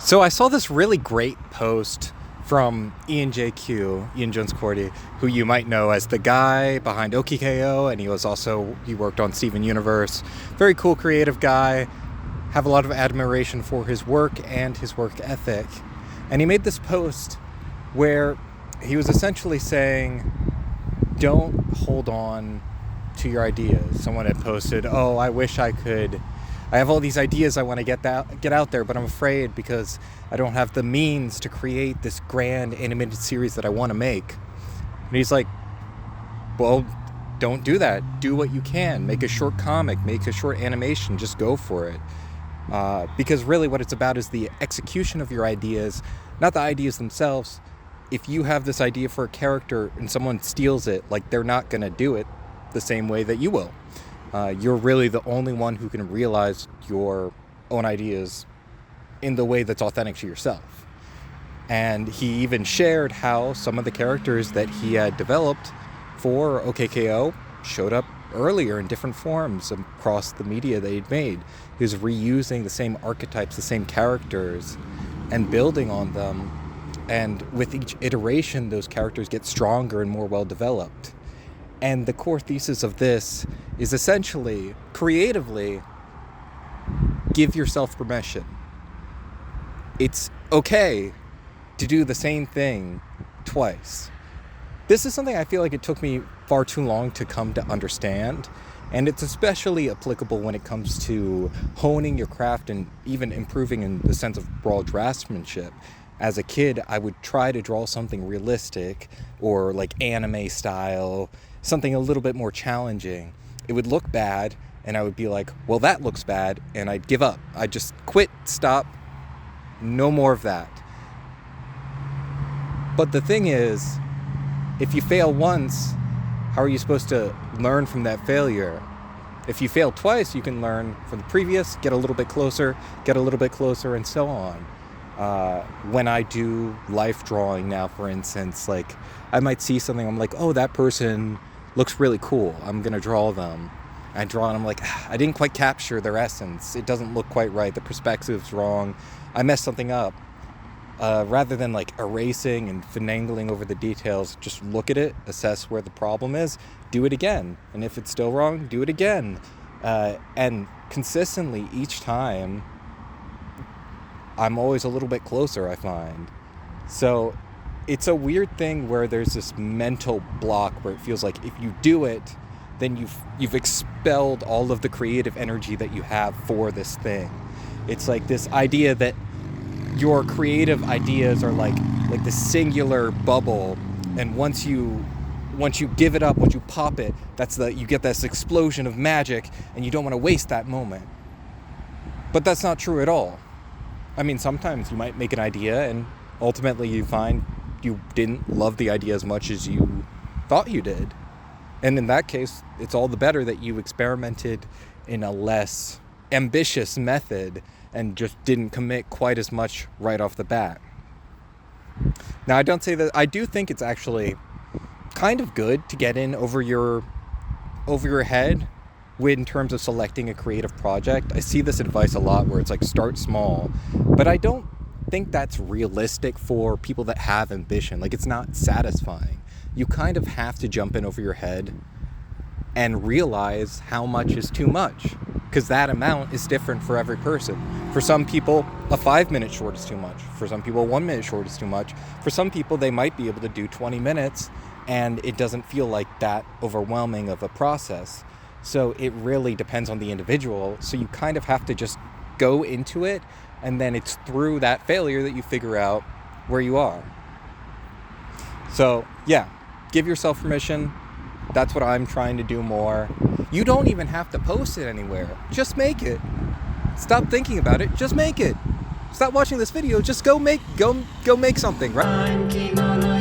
So I saw this really great post from Ian JQ, Ian Jones Cordy, who you might know as the guy behind OKKO, and he worked on Steven Universe. Very cool, creative guy. Have a lot of admiration for his work and his work ethic. And he made this post where he was essentially saying, don't hold on to your ideas. Someone had posted, I have all these ideas I want to get out there, but I'm afraid because I don't have the means to create this grand animated series that I want to make. And he's like, well, don't do that. Do what you can. Make a short comic, make a short animation, just go for it. Because really what it's about is the execution of your ideas, not the ideas themselves. If you have this idea for a character and someone steals it, like, they're not going to do it the same way that you will. You're really the only one who can realize your own ideas in the way that's authentic to yourself. And he even shared how some of the characters that he had developed for OKKO showed up earlier in different forms across the media that he'd made. He was reusing the same archetypes, the same characters, and building on them. And with each iteration, those characters get stronger and more well-developed. And the core thesis of this is essentially, creatively, give yourself permission. It's okay to do the same thing twice. This is something I feel like it took me far too long to come to understand, and it's especially applicable when it comes to honing your craft and even improving in the sense of raw draftsmanship. As a kid, I would try to draw something realistic or like anime style, something a little bit more challenging. It would look bad, and I would be like, well, that looks bad, and I'd give up. I'd just quit, stop, no more of that. But the thing is, if you fail once, how are you supposed to learn from that failure? If you fail twice, you can learn from the previous, get a little bit closer, and so on. When I do life drawing now, for instance, like, I might see something, I'm like, oh, that person looks really cool, I'm gonna draw them. I draw and I'm like, I didn't quite capture their essence, it doesn't look quite right, the perspective's wrong, I messed something up. Rather than like erasing and finagling over the details, just look at it, assess where the problem is, do it again, and if it's still wrong, do it again. And consistently each time, I'm always a little bit closer, I find. So it's a weird thing where there's this mental block where it feels like if you do it, then you've expelled all of the creative energy that you have for this thing. It's like this idea that your creative ideas are like the singular bubble, and once you give it up, once you pop it, you get this explosion of magic, and you don't want to waste that moment. But that's not true at all. I mean, sometimes you might make an idea and ultimately you find you didn't love the idea as much as you thought you did. And in that case, it's all the better that you experimented in a less ambitious method and just didn't commit quite as much right off the bat. Now, I don't say that. I do think it's actually kind of good to get in over your head in terms of selecting a creative project. I see this advice a lot where it's like, start small, but I don't think that's realistic for people that have ambition. Like, it's not satisfying. You kind of have to jump in over your head and realize how much is too much, because that amount is different for every person. For some people, a 5-minute short is too much. For some people, a 1-minute short is too much. For some people, they might be able to do 20 minutes and it doesn't feel like that overwhelming of a process. So it really depends on the individual. So you kind of have to just go into it, and then it's through that failure that you figure out where you are. So yeah, give yourself permission. That's what I'm trying to do more. You don't even have to post it anywhere. Just make it. Stop thinking about it. Just make it. Stop watching this video. Just go make something, right?